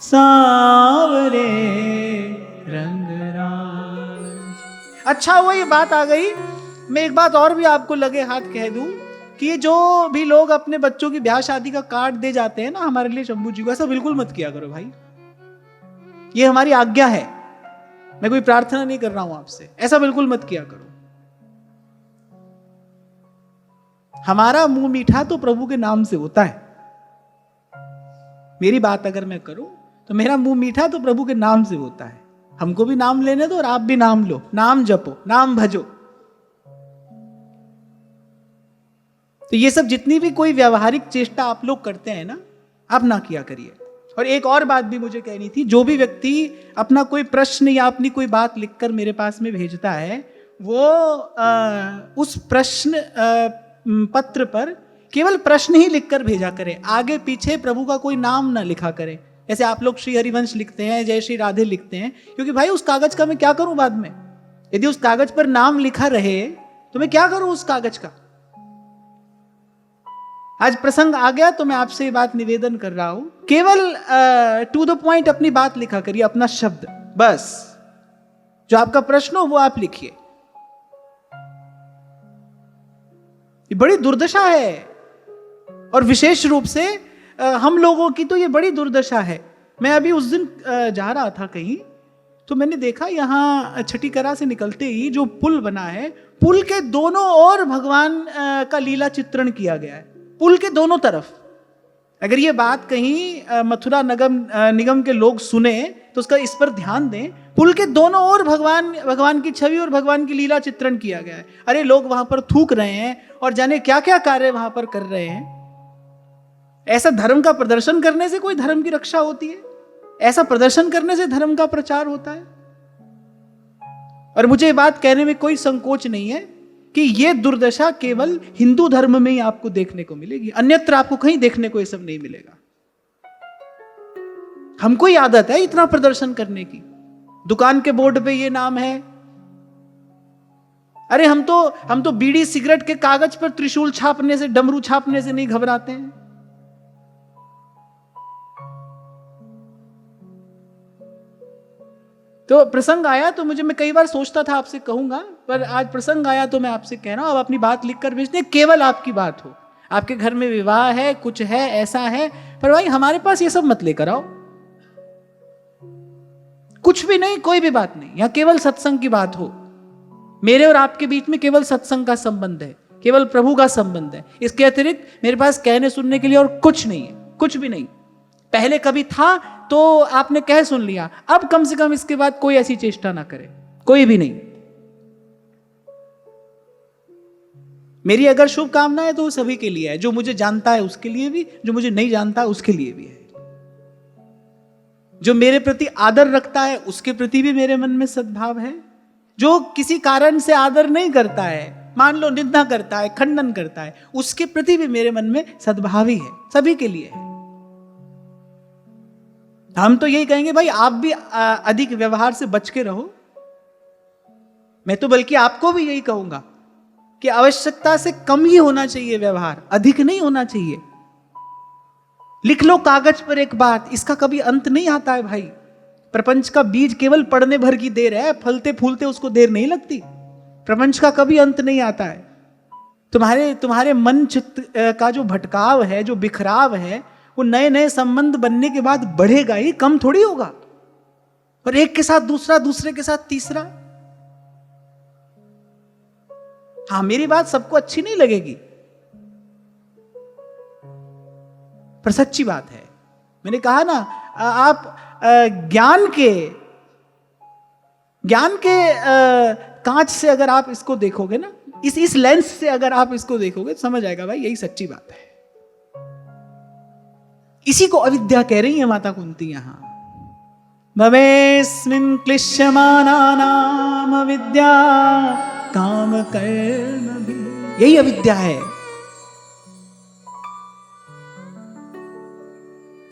सावरे रंग राची। अच्छा वो ये बात आ गई, मैं एक बात और भी आपको लगे हाथ कह दूं कि ये जो भी लोग अपने बच्चों की ब्याह शादी का कार्ड दे जाते हैं ना हमारे लिए शंभू जी को, ऐसा बिल्कुल मत किया करो भाई, ये हमारी आज्ञा है, मैं कोई प्रार्थना नहीं कर रहा हूं आपसे, ऐसा बिल्कुल मत किया करो। हमारा मुंह मीठा तो प्रभु के नाम से होता है, मेरी बात अगर मैं करूं तो मेरा मुंह मीठा तो प्रभु के नाम से होता है। हमको भी नाम लेने दो और आप भी नाम लो, नाम जपो, नाम भजो। तो ये सब जितनी भी कोई व्यावहारिक चेष्टा आप लोग करते हैं ना, आप ना किया करिए। और एक और बात भी मुझे कहनी थी, जो भी व्यक्ति अपना कोई प्रश्न या अपनी कोई बात लिखकर मेरे पास में भेजता है, वो उस प्रश्न पत्र पर केवल प्रश्न ही लिखकर भेजा करे, आगे पीछे प्रभु का कोई नाम ना लिखा करे। जैसे आप लोग श्री हरिवंश लिखते हैं, जय श्री राधे लिखते हैं, क्योंकि भाई उस कागज का मैं क्या करूं बाद में? यदि उस कागज पर नाम लिखा रहे तो मैं क्या करूं उस कागज का? आज प्रसंग आ गया तो मैं आपसे ये बात निवेदन कर रहा हूं, केवल टू द पॉइंट अपनी बात लिखा करिए, अपना शब्द, बस जो आपका प्रश्न हो वो आप लिखिए। ये बड़ी दुर्दशा है, और विशेष रूप से हम लोगों की तो ये बड़ी दुर्दशा है। मैं अभी उस दिन जा रहा था कहीं, तो मैंने देखा यहाँ छठीकरा से निकलते ही जो पुल बना है, पुल के दोनों ओर भगवान का लीला चित्रण किया गया है, पुल के दोनों तरफ। अगर ये बात कहीं मथुरा निगम के लोग सुने तो उसका इस पर ध्यान दें, पुल के दोनों ओर भगवान की छवि और भगवान की लीला चित्रण किया गया है। अरे लोग वहां पर थूक रहे हैं और जाने क्या क्या कार्य वहां पर कर रहे हैं। ऐसा धर्म का प्रदर्शन करने से कोई धर्म की रक्षा होती है? ऐसा प्रदर्शन करने से धर्म का प्रचार होता है? और मुझे ये बात कहने में कोई संकोच नहीं है कि ये दुर्दशा केवल हिंदू धर्म में ही आपको देखने को मिलेगी, अन्यत्र आपको कहीं देखने को ये सब नहीं मिलेगा। हमको ही आदत है इतना प्रदर्शन करने की, दुकान के बोर्ड पे ये नाम है। अरे हम तो बीड़ी सिगरेट के कागज पर त्रिशूल छापने से, डमरू छापने से नहीं घबराते हैं। तो प्रसंग आया तो मैं कई बार सोचता था आपसे कहूंगा, पर आज प्रसंग आया तो मैं आपसे कह रहा हूं, अब अपनी बात लिखकर भेजते, केवल आपकी बात हो, आपके घर में विवाह है, कुछ है, ऐसा है, पर भाई हमारे पास ये सब मत लेकर आओ। कुछ भी नहीं, कोई भी बात नहीं, यहां केवल सत्संग की बात हो। मेरे और आपके बीच में केवल सत्संग का संबंध है, केवल प्रभु का संबंध है। इसके अतिरिक्त मेरे पास कहने सुनने के लिए और कुछ नहीं है, कुछ भी नहीं। पहले कभी था तो आपने कह सुन लिया, अब कम से कम इसके बाद कोई ऐसी चेष्टा ना करे, कोई भी नहीं। मेरी अगर शुभकामना है तो वो सभी के लिए है, जो मुझे जानता है उसके लिए भी, जो मुझे नहीं जानता उसके लिए भी है। जो मेरे प्रति आदर रखता है उसके प्रति भी मेरे मन में सद्भाव है। जो किसी कारण से आदर नहीं करता है, मान लो निंदा करता है, खंडन करता है, उसके प्रति भी मेरे मन में सद्भाव ही है, सभी के लिए है। हम तो यही कहेंगे भाई आप भी अधिक व्यवहार से बच के रहो। मैं तो बल्कि आपको भी यही कहूंगा कि आवश्यकता से कम ही होना चाहिए व्यवहार, अधिक नहीं होना चाहिए। लिख लो कागज पर एक बात, इसका कभी अंत नहीं आता है भाई। प्रपंच का बीज केवल पड़ने भर की देर है, फलते फूलते उसको देर नहीं लगती। प्रपंच का कभी अंत नहीं आता है। तुम्हारे मन चित्त का जो भटकाव है, जो बिखराव है, वो नए नए संबंध बनने के बाद बढ़ेगा ही, कम थोड़ी होगा। और एक के साथ दूसरा, दूसरे के साथ तीसरा। हाँ, मेरी बात सबको अच्छी नहीं लगेगी, पर सच्ची बात है। मैंने कहा ना, आप ज्ञान के कांच से अगर आप इसको देखोगे ना, इस लेंस से अगर आप इसको देखोगे तो समझ आएगा भाई यही सच्ची बात है। इसी को अविद्या कह रही है माता कुंती यहां। भवेस्मिन् क्लिश्यमानानाम अविद्या काम कर्म भी, यही अविद्या है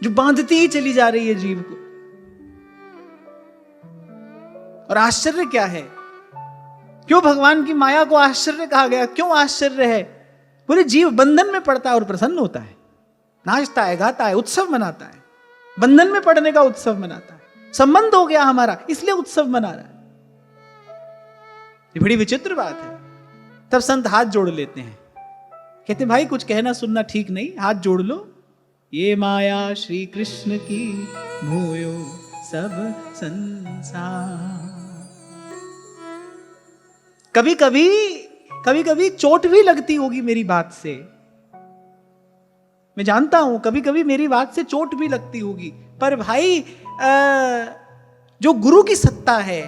जो बांधती ही चली जा रही है जीव को। और आश्चर्य क्या है, क्यों भगवान की माया को आश्चर्य कहा गया? क्यों आश्चर्य है? पूरे जीव बंधन में पड़ता है और प्रसन्न होता है, नाचता है, गाता है, उत्सव मनाता है। बंधन में पड़ने का उत्सव मनाता है। संबंध हो गया हमारा इसलिए उत्सव मना रहा है। ये बड़ी विचित्र बात है। तब संत हाथ जोड़ लेते हैं, कहते भाई कुछ कहना सुनना ठीक नहीं, हाथ जोड़ लो। ये माया श्री कृष्ण की भूयो सब संसार। कभी कभी चोट भी लगती होगी मेरी बात से, मैं जानता हूं कभी कभी मेरी बात से चोट भी लगती होगी, पर भाई जो गुरु की सत्ता है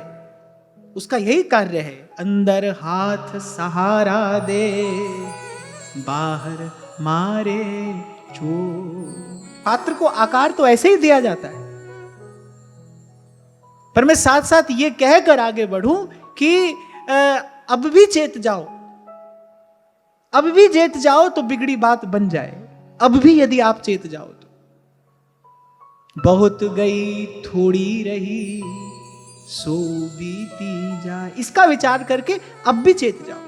उसका यही कार्य है, अंदर हाथ सहारा दे बाहर मारे चोट। पात्र को आकार तो ऐसे ही दिया जाता है, पर मैं साथ साथ ये कहकर आगे बढ़ूं कि अब भी चेत जाओ, अब भी चेत जाओ तो बिगड़ी बात बन जाए। अब भी यदि आप चेत जाओ तो बहुत गई थोड़ी रही सो बीती जाए, इसका विचार करके अब भी चेत जाओ।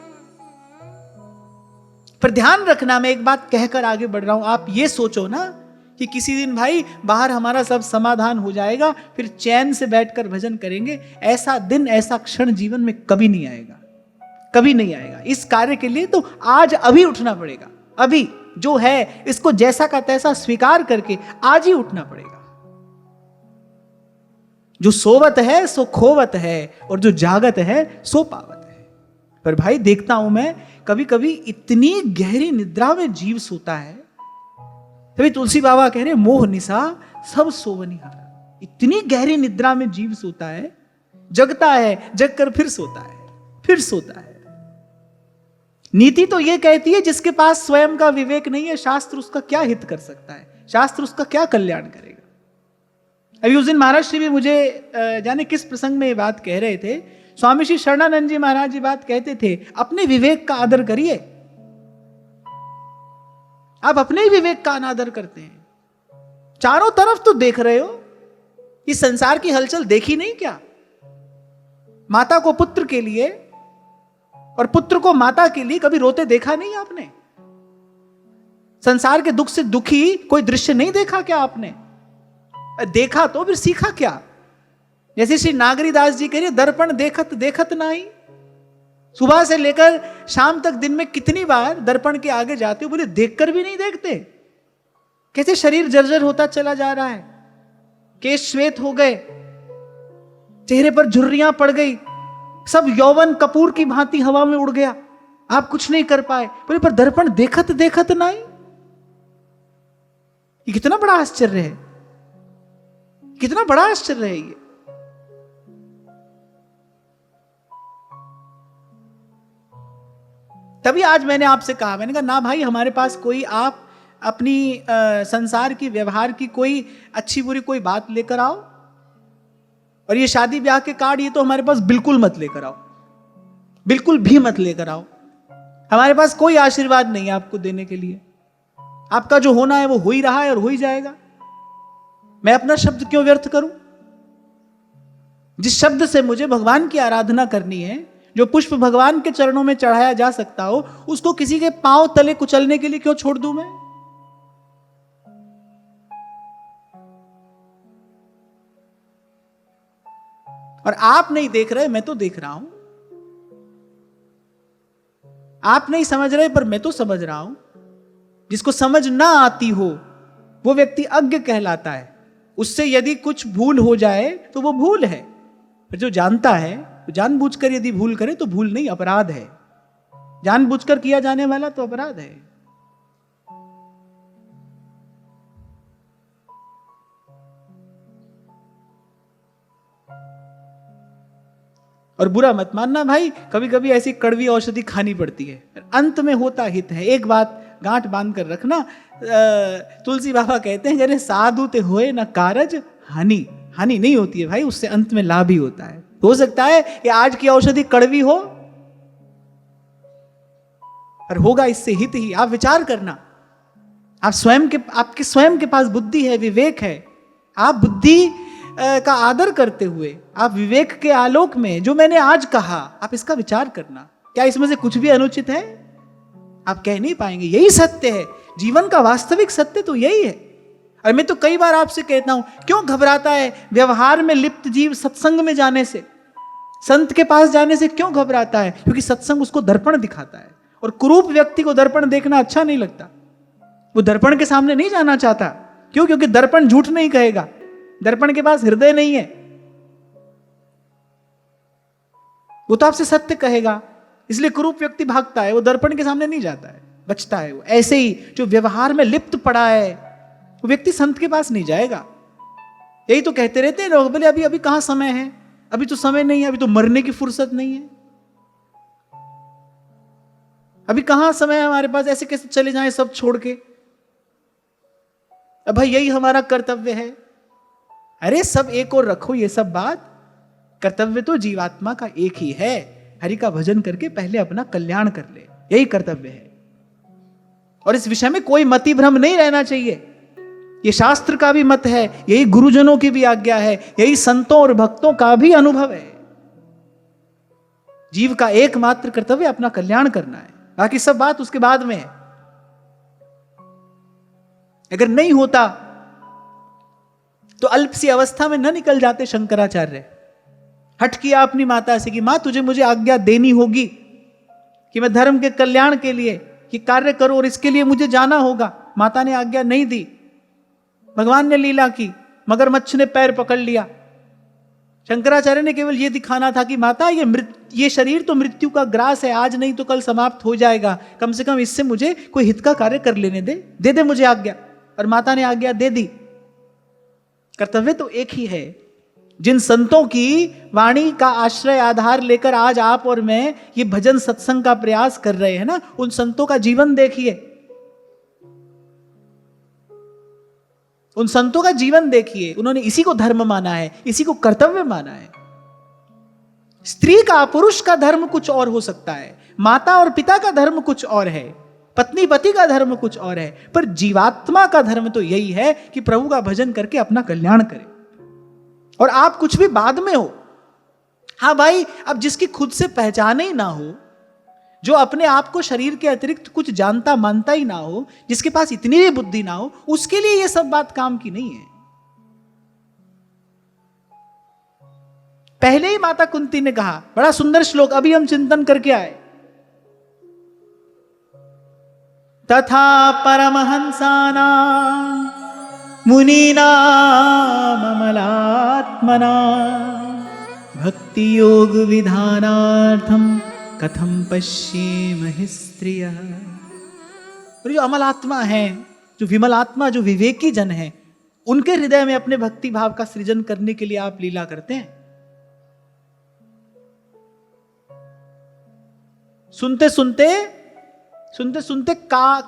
पर ध्यान रखना, मैं एक बात कहकर आगे बढ़ रहा हूं, आप ये सोचो ना कि किसी दिन भाई बाहर हमारा सब समाधान हो जाएगा, फिर चैन से बैठकर भजन करेंगे। ऐसा दिन, ऐसा क्षण जीवन में कभी नहीं आएगा, कभी नहीं आएगा। इस कार्य के लिए तो आज अभी उठना पड़ेगा। अभी जो है इसको जैसा का तैसा स्वीकार करके आज ही उठना पड़ेगा। जो सोवत है सो खोवत है और जो जागत है सो पावत है। पर भाई देखता हूं मैं कभी कभी इतनी गहरी निद्रा में जीव सोता है, तभी तुलसी बाबा कह रहे मोह निशा सब सोवनिहार। इतनी गहरी निद्रा में जीव सोता है, जगता है, जगकर फिर सोता है, फिर सोता है। नीति तो यह कहती है जिसके पास स्वयं का विवेक नहीं है, शास्त्र उसका क्या हित कर सकता है, शास्त्र उसका क्या कल्याण करेगा। अभी उस दिन महाराज श्री भी मुझे जाने किस प्रसंग में ये बात कह रहे थे, स्वामी श्री शरणानंद जी महाराज जी बात कहते थे, अपने विवेक का आदर करिए। आप अपने ही विवेक का अनादर करते हैं। चारों तरफ तो देख रहे हो, इस संसार की हलचल देखी नहीं क्या? माता को पुत्र के लिए और पुत्र को माता के लिए कभी रोते देखा नहीं आपने? संसार के दुख से दुखी कोई दृश्य नहीं देखा क्या आपने? देखा तो फिर सीखा क्या? जैसे श्री नागरीदास जी कह रहे, दर्पण देखत देखत नहीं। सुबह से लेकर शाम तक दिन में कितनी बार दर्पण के आगे जाते हो, बोले देखकर भी नहीं देखते। कैसे शरीर जर्जर होता चला जा रहा है, केश श्वेत हो गए, चेहरे पर झुर्रियां पड़ गई, सब यौवन कपूर की भांति हवा में उड़ गया, आप कुछ नहीं कर पाए। बोले पर दर्पण देखत देखत नहीं। ये कितना बड़ा आश्चर्य है, कितना बड़ा आश्चर्य है ये। तभी आज मैंने आपसे कहा, मैंने कहा ना भाई हमारे पास कोई आप अपनी संसार की व्यवहार की कोई अच्छी बुरी कोई बात लेकर आओ, और ये शादी ब्याह के कार्ड ये तो हमारे पास बिल्कुल मत लेकर आओ, बिल्कुल भी मत लेकर आओ। हमारे पास कोई आशीर्वाद नहीं है आपको देने के लिए। आपका जो होना है वो हो ही रहा है और हो ही जाएगा। मैं अपना शब्द क्यों व्यर्थ करूं? जिस शब्द से मुझे भगवान की आराधना करनी है, जो पुष्प भगवान के चरणों में चढ़ाया जा सकता हो, उसको किसी के पांव तले कुचलने के लिए क्यों छोड़ दूं मैं? और आप नहीं देख रहे, मैं तो देख रहा हूं। आप नहीं समझ रहे पर मैं तो समझ रहा हूं। जिसको समझ ना आती हो वो व्यक्ति अज्ञ कहलाता है। उससे यदि कुछ भूल हो जाए तो वो भूल है, पर जो जानता है, जानबूझकर यदि भूल करे तो भूल नहीं, अपराध है। जानबूझकर किया जाने वाला तो अपराध है। और बुरा मत मानना भाई, कभी कभी ऐसी कड़वी औषधि खानी पड़ती है, अंत में होता हित है। एक बात गांठ बांध कर रखना, तुलसी बाबा कहते हैं जरे साधु ते होए न कारज हानि, हानि नहीं होती है भाई, उससे अंत में लाभ ही होता है। हो सकता है कि आज की औषधि कड़वी हो, पर होगा इससे हित ही। आप विचार करना, आप स्वयं के, आपके स्वयं के पास बुद्धि है, विवेक है, आप बुद्धि का आदर करते हुए, आप विवेक के आलोक में जो मैंने आज कहा, आप इसका विचार करना, क्या इसमें से कुछ भी अनुचित है? आप कह नहीं पाएंगे। यही सत्य है, जीवन का वास्तविक सत्य तो यही है। और मैं तो कई बार आपसे कहता हूं, क्यों घबराता है व्यवहार में लिप्त जीव सत्संग में जाने से, संत के पास जाने से क्यों घबराता है? क्योंकि सत्संग उसको दर्पण दिखाता है, और कुरूप व्यक्ति को दर्पण देखना अच्छा नहीं लगता। वो दर्पण के सामने नहीं जाना चाहता। क्यों? क्योंकि दर्पण झूठ नहीं कहेगा, दर्पण के पास हृदय नहीं है, वो तो आपसे सत्य कहेगा। इसलिए कुरूप व्यक्ति भागता है, वो दर्पण के सामने नहीं जाता है, बचता है। वो ऐसे ही जो व्यवहार में लिप्त पड़ा है, वो व्यक्ति संत के पास नहीं जाएगा। यही तो कहते रहते हैं लोग, बोले अभी अभी कहां समय है, अभी तो समय नहीं है, अभी तो मरने की फुर्सत नहीं है, अभी कहां समय है हमारे पास, ऐसे कैसे चले जाएं सब छोड़ के, अब भाई यही हमारा कर्तव्य है। अरे सब एक और रखो ये सब बात, कर्तव्य तो जीवात्मा का एक ही है, हरि का भजन करके पहले अपना कल्याण कर ले, यही कर्तव्य है। और इस विषय में कोई मति भ्रम नहीं रहना चाहिए। ये शास्त्र का भी मत है, यही गुरुजनों की भी आज्ञा है, यही संतों और भक्तों का भी अनुभव है। जीव का एकमात्र कर्तव्य अपना कल्याण करना है, बाकी सब बात उसके बाद में है। अगर नहीं होता तो अल्प सी अवस्था में न निकल जाते शंकराचार्य। हट किया अपनी माता से कि मां तुझे मुझे आज्ञा देनी होगी कि मैं धर्म के कल्याण के लिए ये कार्य करूं, और इसके लिए मुझे जाना होगा। माता ने आज्ञा नहीं दी, भगवान ने लीला की, मगरमच्छ ने पैर पकड़ लिया। शंकराचार्य ने केवल यह दिखाना था कि माता ये शरीर तो मृत्यु का ग्रास है, आज नहीं तो कल समाप्त हो जाएगा, कम से कम इससे मुझे कोई हित का कार्य कर लेने दे मुझे आज्ञा। और माता ने आज्ञा दे दी। कर्तव्य तो एक ही है। जिन संतों की वाणी का आश्रय आधार लेकर आज आप और मैं ये भजन सत्संग का प्रयास कर रहे हैं ना, उन संतों का जीवन देखिए, उन संतों का जीवन देखिए। उन्होंने इसी को धर्म माना है, इसी को कर्तव्य माना है। स्त्री का, पुरुष का धर्म कुछ और हो सकता है, माता और पिता का धर्म कुछ और है, पत्नी पति का धर्म कुछ और है, पर जीवात्मा का धर्म तो यही है कि प्रभु का भजन करके अपना कल्याण करे। और आप कुछ भी बाद में हो, हाँ भाई, अब जिसकी खुद से पहचान ही ना हो, जो अपने आप को शरीर के अतिरिक्त कुछ जानता मानता ही ना हो, जिसके पास इतनी भी बुद्धि ना हो, उसके लिए यह सब बात काम की नहीं है। पहले ही माता कुंती ने कहा, बड़ा सुंदर श्लोक अभी हम चिंतन करके आए, तथा परमहंसानां मुनीनां अमलात्मना भक्ति योग विधानार्थम कथम पश्येमहि स्त्रियः। और जो अमल आत्मा है, जो विमल आत्मा, जो विवेकी जन है, उनके हृदय में अपने भक्ति भाव का सृजन करने के लिए आप लीला करते हैं। सुनते सुनते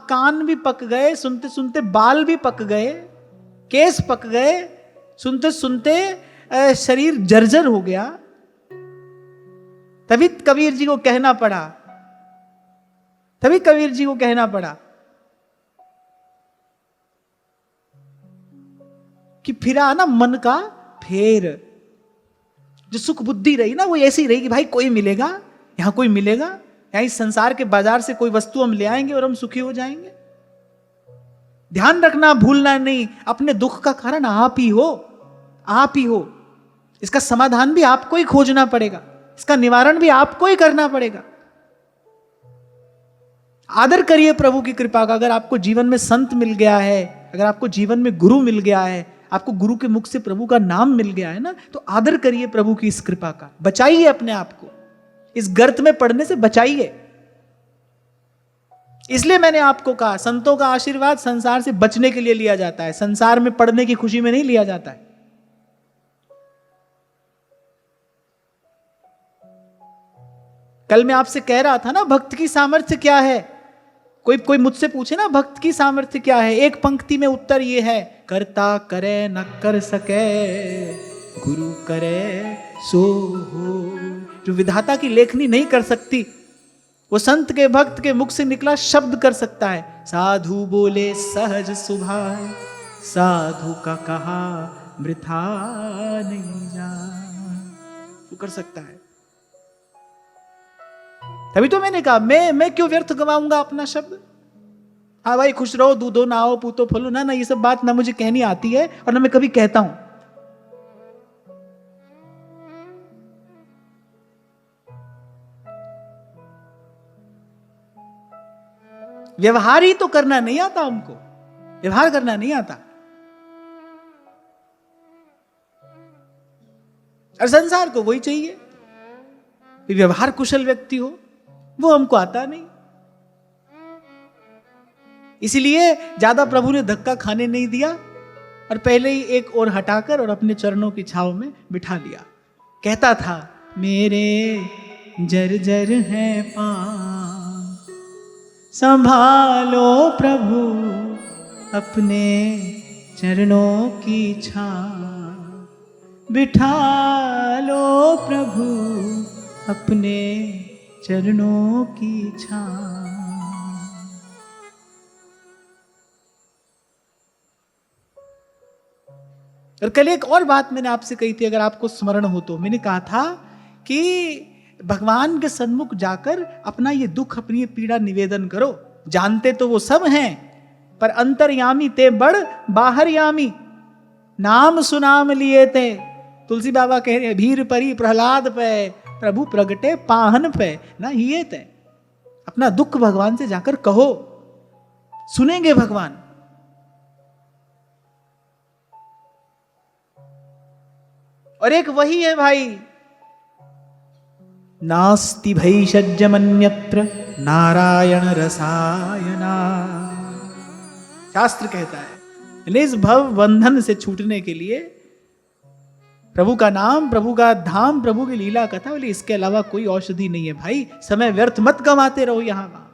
कान भी पक गए, सुनते सुनते बाल भी पक गए, केस पक गए, सुनते सुनते शरीर जर्जर हो गया। तभी कबीर जी को कहना पड़ा कि फिरा ना मन का फेर। जो सुख बुद्धि रही ना, वो ऐसी रही कि भाई कोई मिलेगा, यहां कोई मिलेगा, यहां इस संसार के बाजार से कोई वस्तु हम ले आएंगे और हम सुखी हो जाएंगे। ध्यान रखना, भूलना नहीं, अपने दुख का कारण आप ही हो। इसका समाधान भी आपको ही खोजना पड़ेगा, इसका निवारण भी आपको ही करना पड़ेगा। आदर करिए प्रभु की कृपा का। अगर आपको जीवन में संत मिल गया है, अगर आपको जीवन में गुरु मिल गया है, आपको गुरु के मुख से प्रभु का नाम मिल गया है ना, तो आदर करिए प्रभु की इस कृपा का। बचाइए अपने आप को, इस गर्त में पड़ने से बचाइए। इसलिए मैंने आपको कहा, संतों का आशीर्वाद संसार से बचने के लिए लिया जाता है, संसार में पड़ने की खुशी में नहीं लिया जाता है। कल मैं आपसे कह रहा था ना, भक्त की सामर्थ्य क्या है। कोई मुझसे पूछे ना भक्त की सामर्थ्य क्या है, एक पंक्ति में उत्तर ये है, करता करे न कर सके, गुरु करे सो हो। जो विधाता की लेखनी नहीं कर सकती, वो संत के भक्त के मुख से निकला शब्द कर सकता है। साधु बोले सहज सुभाए, साधु का कहा वृथा नहीं जा, वो कर सकता है। तभी तो मैंने कहा मैं क्यों व्यर्थ गवाऊंगा अपना शब्द। हाँ भाई खुश रहो, दूधो नाओ पूतो फलो, ना ये सब बात ना मुझे कहनी आती है और ना मैं कभी कहता हूं। व्यवहार ही तो करना नहीं आता हमको, व्यवहार करना नहीं आता। और संसार को वही चाहिए, व्यवहार कुशल व्यक्ति हो, वो हमको आता नहीं। इसलिए ज्यादा प्रभु ने धक्का खाने नहीं दिया और पहले ही एक और हटाकर और अपने चरणों की छाव में बिठा लिया। कहता था मेरे जर्जर हैं पांव, संभालो प्रभु अपने चरणों की छाव, बिठा लो प्रभु अपने चरणों की छाव। और कल एक और बात मैंने आपसे कही थी, अगर आपको स्मरण हो तो, मैंने कहा था कि भगवान के सन्मुख जाकर अपना ये दुख, अपनी ये पीड़ा निवेदन करो। जानते तो वो सब हैं, पर अंतर्यामी ते बड़ बाहरयामी, नाम सुनाम लिए थे। तुलसी बाबा कह रहे भीर परी प्रहलाद पे, प्रभु प्रगटे पाहन पे ना हिए ते। अपना दुख भगवान से जाकर कहो, सुनेंगे भगवान। और एक वही है भाई, नास्ति भैषज्यमन्यत्र नारायण रसायना। शास्त्र कहता है इस भव बंधन से छूटने के लिए प्रभु का नाम, प्रभु का धाम, प्रभु की लीला कथा, बोले इसके अलावा कोई औषधि नहीं है। भाई समय व्यर्थ मत गंवाते रहो यहां वहां।